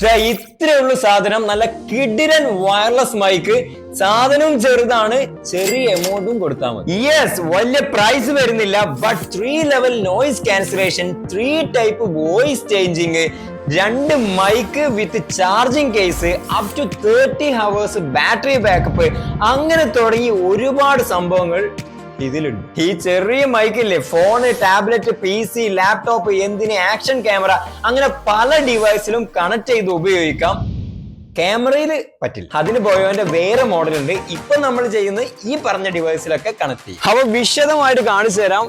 ഇത്രയുള്ള സാധനം നല്ല കിഡിരൻ വയർലെസ് മൈക്ക്. സാധനവും ചെറുതാണ്, ചെറിയ എമൗണ്ടും കൊടുത്താൽ മതി. യെസ്, വലിയ പ്രൈസ് വരുന്നില്ല. But 3 level noise cancellation, 3 type voice changing, 2 mic with charging case, up to 30 hours battery backup, അങ്ങനെ തുടങ്ങി ഒരുപാട് സംഭവങ്ങൾ ഇതിലുണ്ട്. ഈ ചെറിയ മൈക്കില്ലേ, ഫോണ്, ടാബ്ലറ്റ്, PC, ലാപ്ടോപ്പ്, എന്തിന് ആക്ഷൻ ക്യാമറ, അങ്ങനെ പല ഡിവൈസിലും കണക്ട് ചെയ്ത് ഉപയോഗിക്കാം. ക്യാമറയിൽ പറ്റില്ല, അതിന് പോയവന്റെ വേറെ മോഡൽ ഉണ്ട്. ഇപ്പൊ നമ്മൾ ചെയ്യുന്ന ഈ പറഞ്ഞ ഡിവൈസിലൊക്കെ കണക്ട് ചെയ്യും. അപ്പൊ വിശദമായിട്ട് കാണിച്ചു തരാം.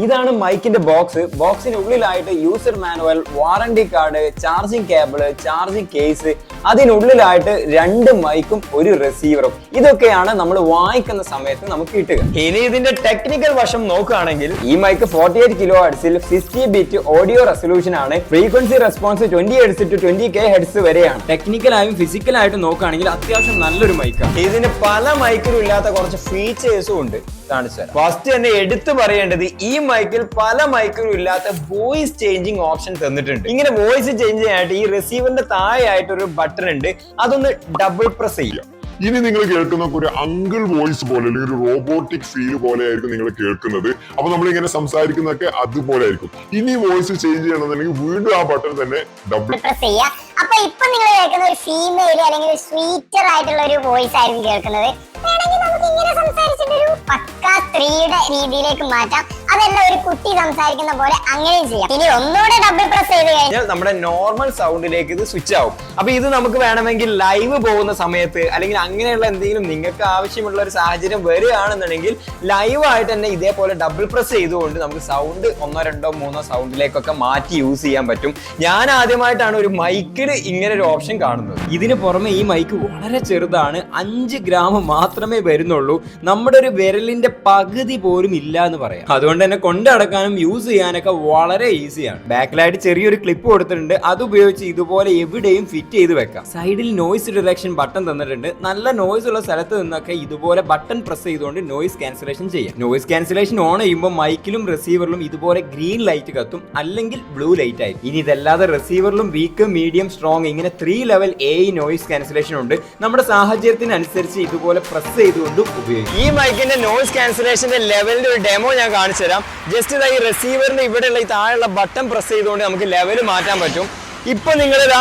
ഇതാണ് മൈക്കിന്റെ ബോക്സ്. ബോക്സിനുള്ളിലായിട്ട് user manual, warranty card, charging cable, charging case, അതിനുള്ളിലായിട്ട് 2 മൈക്കും ഒരു റിസീവറും. ഇതൊക്കെയാണ് നമ്മൾ വാങ്ങിക്കുന്ന സമയത്ത് നമുക്ക് കിട്ടുക. ഇനി ഇതിന്റെ ടെക്നിക്കൽ വശം നോക്കുകയാണെങ്കിൽ, ഈ mic 48 kHz 50 bit audio resolution ആണ്. Frequency response 20 Hz to 20 kHz വരെയാണ്. ടെക്നിക്കലായും ഫിസിക്കലായിട്ട് നോക്കുകയാണെങ്കിൽ അത്യാവശ്യം നല്ലൊരു മൈക്കാണ്. ഇതിന് പല മൈക്കിലും ഇല്ലാത്ത കുറച്ച് ഫീച്ചേഴ്സും ഉണ്ട്, കാണിച്ചു തരാം. ഫസ്റ്റ് തന്നെ എടുത്തു പറയേണ്ടത്, ഈ മൈക്കിൽ പല മൈക്കിലും ഇല്ലാത്ത വോയിസ് ചേഞ്ചിങ് ഓപ്ഷൻ തന്നിട്ടുണ്ട്. ഇങ്ങനെ വോയിസ് ചേഞ്ച് ചെയ്യാനായിട്ട് ഈ റിസീവറിന്റെ താഴെയായിട്ട് ഒരു ബട്ടൺ ഉണ്ട്, അതൊന്ന് ഡബിൾ പ്രസ് ചെയ്യാം. ഇനി നിങ്ങൾ കേൾക്കുന്ന ഒരു അങ്കിൾ വോയിസ് പോലെ അല്ലെങ്കിൽ ഒരു റോബോട്ടിക് ഫീൽ പോലെ ആയിരിക്കും നിങ്ങൾ കേൾക്കുന്നത്. അപ്പൊ നമ്മൾ ഇങ്ങനെ സംസാരിക്കുന്നതൊക്കെ അതുപോലെ ആയിരിക്കും. ഇനി വോയിസ് ചേഞ്ച് ചെയ്യണമെന്നുണ്ടെങ്കിൽ വീണ്ടും ആ ബട്ടൺ തന്നെ ഡബിൾ പ്രസ് ചെയ്യുക. അപ്പൊ ഇപ്പൊ നിങ്ങൾ കേൾക്കുന്ന ഒരു ഫീമെയിൽ അല്ലെങ്കിൽ സ്വീറ്റർ ആയിട്ടുള്ള ഒരു വോയിസ് ആയിരിക്കും കേൾക്കുന്നത്. വേണമെങ്കിൽ നമുക്ക് ഇങ്ങനെ സംസാരിച്ചിട്ട് ഒരു പക്കാ സ്ത്രീയുടെ രീതിയിലേക്ക് മാറ്റാം. അതല്ല, ഒരു കുട്ടി സംസാരിക്കുന്ന പോലെ അങ്ങനെയും ചെയ്യാം. ഇനി ഒന്നുകൂടെ ഡബിൾ പ്രസ് ചെയ്ത് കഴിഞ്ഞാൽ നമ്മുടെ നോർമൽ സൗണ്ടിലേക്ക് ഇത് സ്വിച്ച് ആവും. അപ്പൊ ഇത് നമുക്ക് വേണമെങ്കിൽ ലൈവ് പോകുന്ന സമയത്ത് അല്ലെങ്കിൽ അങ്ങനെയുള്ള എന്തെങ്കിലും നിങ്ങൾക്ക് ആവശ്യമുള്ള ഒരു സാഹചര്യം വരികയാണെന്നുണ്ടെങ്കിൽ ലൈവ് ആയിട്ട് തന്നെ ഇതേപോലെ ഡബിൾ പ്രസ് ചെയ്തുകൊണ്ട് നമുക്ക് സൗണ്ട് 1, 2, 3 സൗണ്ടിലേക്കൊക്കെ മാറ്റി യൂസ് ചെയ്യാൻ പറ്റും. ഞാൻ ആദ്യമായിട്ടാണ് ഒരു മൈക്കിൽ ഇങ്ങനെ ഒരു ഓപ്ഷൻ കാണുന്നത്. ഇതിന് പുറമെ ഈ മൈക്ക് വളരെ ചെറുതാണ്, 5 ഗ്രാം മാത്രമേ വരുന്നുള്ളൂ. നമ്മുടെ ഒരു വിരലിന്റെ പകുതി പോലും ഇല്ല എന്ന് പറയാം. അതുകൊണ്ട് തന്നെ കൊണ്ടു നടക്കാനും യൂസ് ചെയ്യാനൊക്കെ വളരെ ഈസിയാണ്. ബാക്കിലായിട്ട് ചെറിയൊരു ക്ലിപ്പ് കൊടുത്തിട്ടുണ്ട്, അത് ഉപയോഗിച്ച് ഇതുപോലെ എവിടെയും ഫിറ്റ് ചെയ്ത് വെക്കാം. സൈഡിൽ നോയിസ് ഡിറ്റക്ഷൻ ബട്ടൺ തന്നിട്ടുണ്ട്. നല്ല നോയിസ് ഉള്ള സ്ഥലത്ത് നിന്നൊക്കെ ഇതുപോലെ ബട്ടൺ പ്രസ് ചെയ്തുകൊണ്ട് നോയിസ് ക്യാൻസലേഷൻ ചെയ്യാം. നോയിസ് ക്യാൻസലേഷൻ ഓൺ ചെയ്യുമ്പോൾ മൈക്കിലും റിസീവറിലും ഇതുപോലെ ഗ്രീൻ ലൈറ്റ് കത്തും, അല്ലെങ്കിൽ ബ്ലൂ ലൈറ്റ് ആയി. ഇനി ഇതല്ലാതെ റിസീവറിലും വീക്ക്, മീഡിയം, സ്ട്രോങ് ഇങ്ങനെ 3 ലെവൽ നോയിസ് ക്യാൻസലേഷൻ ഉണ്ട്. നമ്മുടെ സാഹചര്യത്തിനനുസരിച്ച് ഇതുപോലെ പ്രസ് ചെയ്തുകൊണ്ട് ഉപയോഗിക്കും. ഈ മൈക്കിന്റെ നോയിസ് ക്യാൻസലേഷന്റെ ലെവലിന്റെ ഒരു ഡെമോ ഞാൻ കാണിച്ചു തരാം. ജസ്റ്റ് ഈ റിസീവറിന്റെ ഇവിടെയുള്ള ഈ താഴെയുള്ള ബട്ടൺ പ്രസ് ചെയ്തുകൊണ്ട് നമുക്ക് ലെവൽ മാറ്റാൻ പറ്റും. ഇപ്പൊ നിങ്ങളിതാ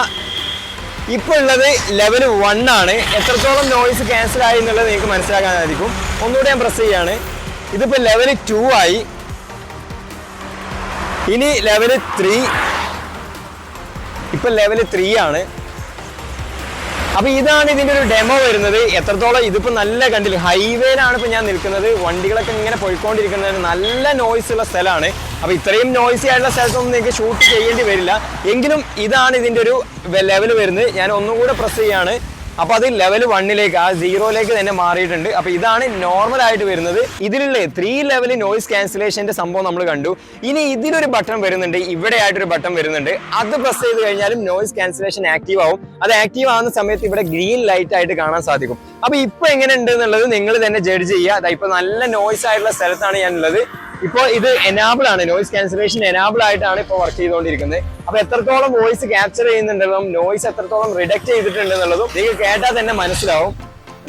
ഇപ്പൊ ഉള്ളത് ലെവൽ 1 ആണ്. എത്രത്തോളം നോയിസ് ക്യാൻസൽ ആയി എന്നുള്ളത് നിങ്ങൾക്ക് മനസ്സിലാക്കാൻ സാധിക്കും. ഒന്നുകൂടെ ഞാൻ പ്രസ് ചെയ്യാണ്. ഇതിപ്പോ ലെവൽ 2 ആയി. ഇനി ലെവൽ 3, ഇപ്പൊ ലെവൽ 3 ആണ്. അപ്പൊ ഇതാണ് ഇതിന്റെ ഒരു ഡെമോ വരുന്നത്. എത്രത്തോളം ഇതിപ്പോ നല്ല കണ്ടില്ല, ഹൈവേയിലാണ് ഇപ്പൊ ഞാൻ നിൽക്കുന്നത്. വണ്ടികളൊക്കെ ഇങ്ങനെ പോയിക്കൊണ്ടിരിക്കുന്നത്, നല്ല നോയ്സ് ഉള്ള സ്ഥലമാണ്. അപ്പൊ ഇത്രയും നോയ്സി ആയിട്ടുള്ള സ്ഥലത്തൊന്നും നിങ്ങൾക്ക് ഷൂട്ട് ചെയ്യേണ്ടി വരില്ല. എങ്കിലും ഇതാണ് ഇതിന്റെ ഒരു ലെവൽ വരുന്നത്. ഞാൻ ഒന്നും കൂടെ പ്രസ് ചെയ്യാണ്. അപ്പൊ അത് ലെവൽ 1ലേക്ക്, ആ 0ലേക്ക് തന്നെ മാറിയിട്ടുണ്ട്. അപ്പൊ ഇതാണ് നോർമൽ ആയിട്ട് വരുന്നത്. ഇതിലുള്ള 3 ലെവൽ നോയിസ് ക്യാൻസലേഷന്റെ സംഭവം നമ്മൾ കണ്ടു. ഇനി ഇതിലൊരു ബട്ടൺ വരുന്നുണ്ട്, ഇവിടെ ആയിട്ടൊരു ബട്ടൺ വരുന്നുണ്ട്. അത് പ്രസ് ചെയ്ത് കഴിഞ്ഞാലും നോയിസ് ക്യാൻസലേഷൻ ആക്റ്റീവ് ആവും. അത് ആക്റ്റീവ് ആവുന്ന സമയത്ത് ഇവിടെ ഗ്രീൻ ലൈറ്റ് ആയിട്ട് കാണാൻ സാധിക്കും. അപ്പൊ ഇപ്പൊ എങ്ങനെ ഉണ്ട് എന്നുള്ളത് നിങ്ങൾ തന്നെ ജഡ്ജ് ചെയ്യുക. അതായത് ഇപ്പൊ നല്ല നോയിസ് ആയിട്ടുള്ള സ്ഥലത്താണ് ഞാനുള്ളത്. ഇപ്പോൾ ഇത് എനാബിൾ ആണ്, നോയിസ് ക്യാൻസലേഷൻ എനാബിൾ ആയിട്ടാണ് ഇപ്പോൾ വർക്ക് ചെയ്തുകൊണ്ടിരിക്കുന്നത്. അപ്പൊ എത്രത്തോളം വോയിസ് ക്യാപ്ചർ ചെയ്യുന്നുണ്ടെന്നും നോയിസ് എത്രത്തോളം റിഡക്ട് ചെയ്തിട്ടുണ്ട് എന്നുള്ളതും നിങ്ങൾക്ക് കേട്ടാൽ തന്നെ മനസ്സിലാവും.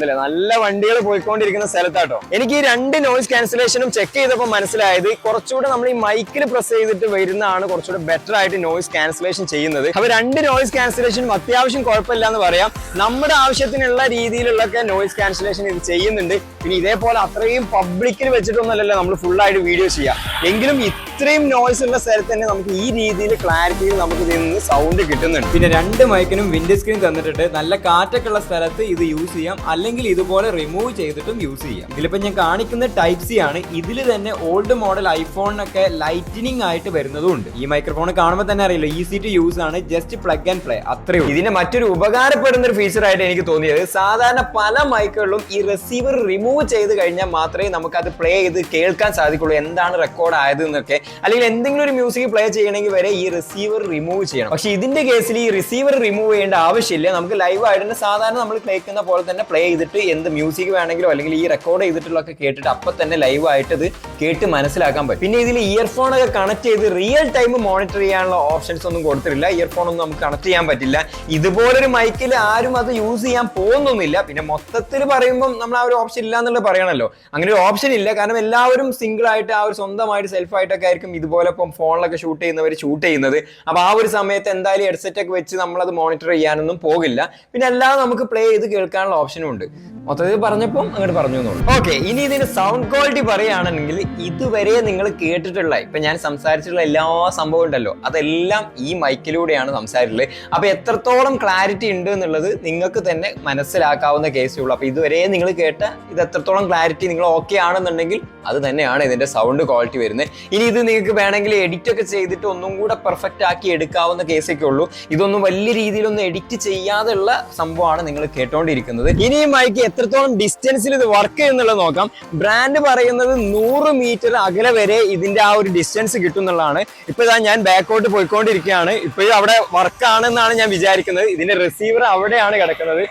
അല്ലേ, നല്ല വണ്ടികൾ പോയിക്കൊണ്ടിരിക്കുന്ന സ്ഥലത്താട്ടോ. എനിക്ക് ഈ 2 നോയിസ് ക്യാൻസലേഷനും ചെക്ക് ചെയ്തപ്പോൾ മനസ്സിലായത് കുറച്ചുകൂടെ നമ്മൾ ഈ മൈക്കിൽ പ്രസ് ചെയ്തിട്ട് വരുന്നതാണ് കുറച്ചുകൂടെ ബെറ്റർ ആയിട്ട് നോയിസ് ക്യാൻസലേഷൻ ചെയ്യുന്നത്. അപ്പൊ 2 നോയിസ് ക്യാൻസലേഷനും അത്യാവശ്യം കുഴപ്പമില്ല എന്ന് പറയാം. നമ്മുടെ ആവശ്യത്തിനുള്ള രീതിയിലുള്ളൊക്കെ നോയിസ് ക്യാൻസലേഷൻ ഇത് ചെയ്യുന്നുണ്ട്. പിന്നെ ഇതേപോലെ അത്രയും പബ്ലിക്കിൽ വെച്ചിട്ടൊന്നുമല്ലല്ലോ നമ്മൾ ഫുൾ ആയിട്ട് വീഡിയോ ചെയ്യാം. എങ്കിലും ഇത്രയും നോയിസ് ഉള്ള സ്ഥലത്ത് തന്നെ നമുക്ക് ഈ രീതിയിൽ ക്ലാരിറ്റിയിൽ നമുക്ക് ഇതിൽ നിന്ന് സൗണ്ട് കിട്ടുന്നുണ്ട്. പിന്നെ 2 മൈക്കിനും വിൻഡോ സ്ക്രീൻ തന്നിട്ടുണ്ട്. നല്ല കാറ്റൊക്കെ ഉള്ള സ്ഥലത്ത് ഇത് യൂസ് ചെയ്യാം, അല്ലെങ്കിൽ ഇതുപോലെ റിമൂവ് ചെയ്തിട്ടും യൂസ് ചെയ്യാം. ഇതിലിപ്പോ ഞാൻ കാണിക്കുന്ന ടൈപ്പ് സി ആണ്. ഇതിൽ തന്നെ ഓൾഡ് മോഡൽ ഐഫോണിനൊക്കെ ലൈറ്റനിങ് ആയിട്ട് വരുന്നതും ഉണ്ട്. ഈ മൈക്രോഫോൺ കാണുമ്പോൾ തന്നെ അറിയില്ല, ഈസി ടു യൂസ് ആണ്, ജസ്റ്റ് പ്ലഗ് ആൻഡ് പ്ലേ, അത്രയും. ഇതിന്റെ മറ്റൊരു ഉപകാരപ്പെടുന്ന ഒരു ഫീച്ചർ ആയിട്ട് എനിക്ക് തോന്നിയത്, സാധാരണ പല മൈക്കുകളിലും ഈ റിസീവർ റിമൂവ് റിമൂവ് ചെയ്ത് കഴിഞ്ഞാൽ മാത്രമേ നമുക്ക് അത് പ്ലേ ചെയ്ത് കേൾക്കാൻ സാധിക്കുള്ളൂ, എന്താണ് റെക്കോർഡ് ആയത് എന്നൊക്കെ. അല്ലെങ്കിൽ എന്തെങ്കിലും ഒരു മ്യൂസിക് പ്ലേ ചെയ്യണമെങ്കിൽ വരെ ഈ റിസീവർ റിമൂവ് ചെയ്യണം. പക്ഷെ ഇതിന്റെ കേസിൽ ഈ റിസീവർ റിമൂവ് ചെയ്യേണ്ട ആവശ്യമില്ല. നമുക്ക് ലൈവ് ആയിട്ട് സാധാരണ നമ്മൾ കേൾക്കുന്ന പോലെ തന്നെ പ്ലേ ചെയ്തിട്ട് എന്ത് മ്യൂസിക് വേണമെങ്കിലോ അല്ലെങ്കിൽ ഈ റെക്കോർഡ് ചെയ്തിട്ടുള്ളതൊക്കെ കേട്ടിട്ട് അപ്പൊ തന്നെ ലൈവ് ആയിട്ട് ഇത് കേട്ട് മനസ്സിലാക്കാൻ പറ്റും. പിന്നെ ഇതിൽ ഇയർഫോൺ ഒക്കെ കണക്ട് ചെയ്ത് റിയൽ ടൈം മോണിറ്റർ ചെയ്യാനുള്ള ഓപ്ഷൻസ് ഒന്നും കൊടുത്തിട്ടില്ല. ഇയർഫോൺ ഒന്നും നമുക്ക് കണക്ട് ചെയ്യാൻ പറ്റില്ല. ഇതുപോലൊരു മൈക്കിൽ ആരും അത് യൂസ് ചെയ്യാൻ പോകുന്നൊന്നുമില്ല. പിന്നെ മൊത്തത്തിൽ പറയുമ്പോൾ നമ്മൾ ആ ഒരു ഓപ്ഷൻ ഇല്ല എന്നുള്ളത് പറയണല്ലോ. അങ്ങനെ ഒരു ഓപ്ഷൻ ഇല്ല, കാരണം എല്ലാവരും സിംഗിൾ ആയിട്ട് ആ ഒരു സ്വന്തമായിട്ട് സെൽഫായിട്ടൊക്കെ ആയിരിക്കും ഇതുപോലെ ഇപ്പം ഫോണിലൊക്കെ ഷൂട്ട് ചെയ്യുന്നവർ ഷൂട്ട് ചെയ്യുന്നത്. അപ്പൊ ആ ഒരു സമയത്ത് എന്തായാലും ഹെഡ്സെറ്റ് ഒക്കെ വെച്ച് നമ്മളത് മോണിറ്റർ ചെയ്യാനൊന്നും പോകില്ല. പിന്നെ അല്ലാതെ നമുക്ക് പ്ലേ ചെയ്ത് കേൾക്കാനുള്ള ഓപ്ഷനും ഉണ്ട്. മൊത്തത്തിൽ പറഞ്ഞപ്പോൾ അങ്ങോട്ട് പറഞ്ഞു എന്നുള്ളൂ. ഓക്കെ, ഇനി ഇതിന്റെ സൗണ്ട് ക്വാളിറ്റി പറയുകയാണെങ്കിൽ ഇതുവരെ നിങ്ങൾ കേട്ടിട്ടുള്ള ഇപ്പൊ ഞാൻ സംസാരിച്ചിട്ടുള്ള എല്ലാ സംഭവം ഉണ്ടല്ലോ അതെല്ലാം ഈ മൈക്കിലൂടെയാണ് സംസാരിച്ചിട്ടുള്ളത്. അപ്പൊ എത്രത്തോളം ക്ലാരിറ്റി ഉണ്ട് എന്നുള്ളത് നിങ്ങൾക്ക് തന്നെ മനസ്സിലാക്കാവുന്ന കേസേ ഉള്ളൂ. അപ്പൊ ഇതുവരെ നിങ്ങൾ കേട്ട ഇത് എത്രത്തോളം ക്ലാരിറ്റി നിങ്ങൾ ഓക്കെ ആണെന്നുണ്ടെങ്കിൽ അത് തന്നെയാണ് ഇതിന്റെ സൗണ്ട് ക്വാളിറ്റി വരുന്നത്. ഇനി ഇത് നിങ്ങൾക്ക് വേണമെങ്കിൽ എഡിറ്റ് ഒക്കെ ചെയ്തിട്ട് ഒന്നും കൂടെ പെർഫെക്റ്റ് ആക്കി എടുക്കാവുന്ന കേസൊക്കെ ഉള്ളൂ. ഇതൊന്നും വലിയ രീതിയിലൊന്നും എഡിറ്റ് ചെയ്യാതെയുള്ള സംഭവമാണ് നിങ്ങൾ കേട്ടോണ്ടിരിക്കുന്നത്. ഇനി ഈ മൈക്ക് എത്രത്തോളം ഡിസ്റ്റൻസിൽ ഇത് വർക്ക് ചെയ്യുന്നുള്ളത് നോക്കാം. ബ്രാൻഡ് പറയുന്നത് 100 മീറ്റർ അകലെ വരെ ഇതിന്റെ ആ ഒരു ഡിസ്റ്റൻസ് കിട്ടും എന്നുള്ളതാണ്. ഇപ്പൊ ഇതാ ഞാൻ ബാക്കോട്ട് പോയിക്കൊണ്ടിരിക്കുകയാണ്. ഇപ്പോഴും അവിടെ വർക്ക് ആണെന്നാണ് ഞാൻ വിചാരിക്കുന്നത്. ഇതിന്റെ റിസീവർ അവിടെയാണ് കിടക്കുന്നത്.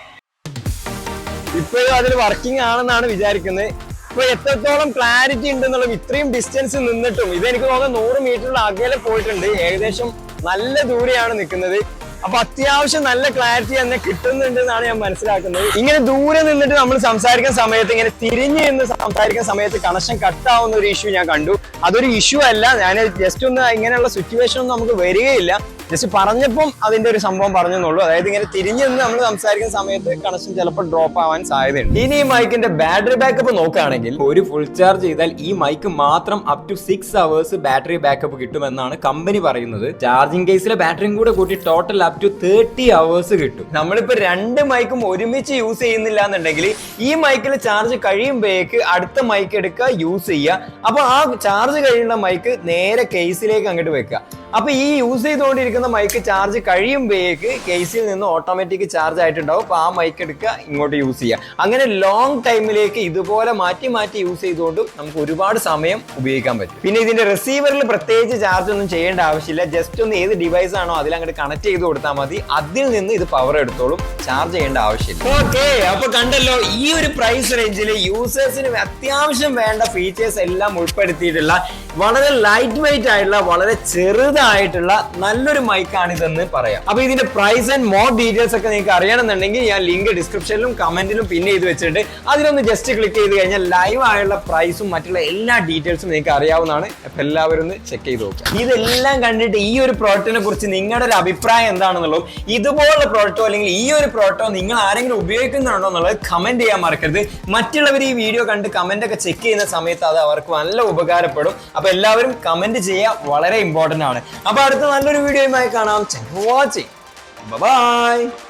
ഇപ്പോഴും അതിൽ വർക്കിംഗ് ആണെന്നാണ് വിചാരിക്കുന്നത്. ഇപ്പൊ എത്രത്തോളം ക്ലാരിറ്റി ഉണ്ടെന്നുള്ളത് ഇത്രയും ഡിസ്റ്റൻസ് നിന്നിട്ടും ഇതെനിക്ക് തോന്നുന്നത് 100 മീറ്ററിൽ അകലെ പോയിട്ടുണ്ട്. ഏകദേശം നല്ല ദൂരെയാണ് നിൽക്കുന്നത്. അപ്പൊ അത്യാവശ്യം നല്ല ക്ലാരിറ്റി തന്നെ കിട്ടുന്നുണ്ട് എന്നാണ് ഞാൻ മനസ്സിലാക്കുന്നത്. ഇങ്ങനെ ദൂരെ നിന്നിട്ട് നമ്മൾ സംസാരിക്കുന്ന സമയത്ത് ഇങ്ങനെ തിരിഞ്ഞു നിന്ന് സംസാരിക്കുന്ന സമയത്ത് കണക്ഷൻ കട്ടാവുന്ന ഒരു ഇഷ്യൂ ഞാൻ കണ്ടു. അതൊരു ഇഷ്യൂ അല്ല, ഞാൻ ജസ്റ്റ് ഒന്ന് ഇങ്ങനെയുള്ള സിറ്റുവേഷൻ ഒന്നും നമുക്ക് വരികയില്ല. ജസ്റ്റ് പറഞ്ഞപ്പം അതിന്റെ ഒരു സംഭവം പറഞ്ഞെന്നുള്ളൂ. അതായത് ഇങ്ങനെ തിരിഞ്ഞു നിന്ന് നമ്മൾ സംസാരിക്കുന്ന സമയത്ത് കണക്ഷൻ ചിലപ്പോൾ ഡ്രോപ്പ് ആവാൻ സാധ്യതയുണ്ട്. ഇനി ഈ മൈക്കിന്റെ ബാറ്ററി ബാക്കപ്പ് നോക്കുകയാണെങ്കിൽ ഒരു ഫുൾ ചാർജ് ചെയ്താൽ ഈ മൈക്ക് മാത്രം up to 6 hours battery backup കിട്ടുമെന്നാണ് കമ്പനി പറയുന്നത്. ചാർജിങ് കേസിലെ ബാറ്ററിയും കൂടെ കൂട്ടി ടോട്ടൽ അപ് ടു 30 hours കിട്ടും. നമ്മളിപ്പോ 2 മൈക്കും ഒരുമിച്ച് യൂസ് ചെയ്യുന്നില്ല എന്നുണ്ടെങ്കിൽ ഈ മൈക്കിൽ ചാർജ് കഴിയുമ്പോഴേക്ക് അടുത്ത മൈക്ക് എടുക്കുക, യൂസ് ചെയ്യുക. അപ്പൊ ആ ചാർജ് കഴിയുന്ന മൈക്ക് നേരെ കേസിലേക്ക് അങ്ങോട്ട് വെക്കുക. അപ്പൊ ഈ യൂസ് ചെയ്തുകൊണ്ടിരിക്കുന്ന മൈക്ക് ചാർജ് കഴിയുമ്പോഴേക്ക് കേസിൽ നിന്ന് ഓട്ടോമാറ്റിക് ചാർജ് ആയിട്ടുണ്ടാവും. അപ്പൊ ആ മൈക്ക് എടുക്കുക, ഇങ്ങോട്ട് യൂസ് ചെയ്യുക. അങ്ങനെ ലോങ് ടൈമിലേക്ക് ഇതുപോലെ മാറ്റി മാറ്റി യൂസ് ചെയ്തുകൊണ്ട് നമുക്ക് ഒരുപാട് സമയം ഉപയോഗിക്കാൻ പറ്റും. പിന്നെ ഇതിന്റെ റിസീവറിൽ പ്രത്യേകിച്ച് ചാർജ് ഒന്നും ചെയ്യേണ്ട ആവശ്യമില്ല. ജസ്റ്റ് ഒന്ന് ഏത് ഡിവൈസ് ആണോ അതിൽ അങ്ങോട്ട് കണക്ട് ചെയ്ത് കൊടുത്താൽ മതി. അതിൽ നിന്ന് ഇത് പവർ എടുത്തോളും, ചാർജ് ചെയ്യേണ്ട ആവശ്യമില്ല. ഓക്കെ, അപ്പൊ കണ്ടല്ലോ ഈ ഒരു പ്രൈസ് റേഞ്ചിൽ യൂസേഴ്സിന് അത്യാവശ്യം വേണ്ട ഫീച്ചേഴ്സ് എല്ലാം ഉൾപ്പെടുത്തിയിട്ടുള്ള വളരെ ലൈറ്റ് വെയിറ്റ് ആയിട്ടുള്ള വളരെ ചെറുതായിട്ടുള്ള നല്ലൊരു മൈക്കാണ് ഇതെന്ന് പറയാം. അപ്പൊ ഇതിന്റെ പ്രൈസ് ആൻഡ് മോർ ഡീറ്റെയിൽസ് ഒക്കെ നിങ്ങൾക്ക് അറിയണമെന്നുണ്ടെങ്കിൽ ഞാൻ ലിങ്ക് ഡിസ്ക്രിപ്ഷനിലും കമന്റിലും പിന്നെ ചെയ്ത് വെച്ചിട്ടുണ്ട്. അതിലൊന്ന് ജസ്റ്റ് ക്ലിക്ക് ചെയ്ത് കഴിഞ്ഞാൽ ലൈവ് ആയുള്ള പ്രൈസും മറ്റുള്ള എല്ലാ ഡീറ്റെയിൽസും നിങ്ങൾക്ക് അറിയാവുന്നതാണ്. അപ്പൊ എല്ലാവരും ഒന്ന് ചെക്ക് ചെയ്ത് നോക്കുക. ഇതെല്ലാം കണ്ടിട്ട് ഈ ഒരു പ്രോഡക്റ്റിനെ കുറിച്ച് നിങ്ങളുടെ ഒരു അഭിപ്രായം എന്താണെന്നുള്ളതും ഇതുപോലുള്ള പ്രോഡക്റ്റോ അല്ലെങ്കിൽ ഈ ഒരു പ്രോഡക്റ്റോ നിങ്ങൾ ആരെങ്കിലും ഉപയോഗിക്കുന്നുണ്ടോ എന്നുള്ളത് കമന്റ് ചെയ്യാൻ മറക്കരുത്. മറ്റുള്ളവർ ഈ വീഡിയോ കണ്ട് കമന്റ് ഒക്കെ ചെക്ക് ചെയ്യുന്ന സമയത്ത് അത് അവർക്ക് നല്ല ഉപകാരപ്പെടും. അപ്പൊ എല്ലാവരും കമന്റ് ചെയ്യുക, വളരെ ഇമ്പോർട്ടന്റ് ആണ്. അപ്പൊ അടുത്ത നല്ലൊരു വീഡിയോയുമായി കാണാം. Watching, by.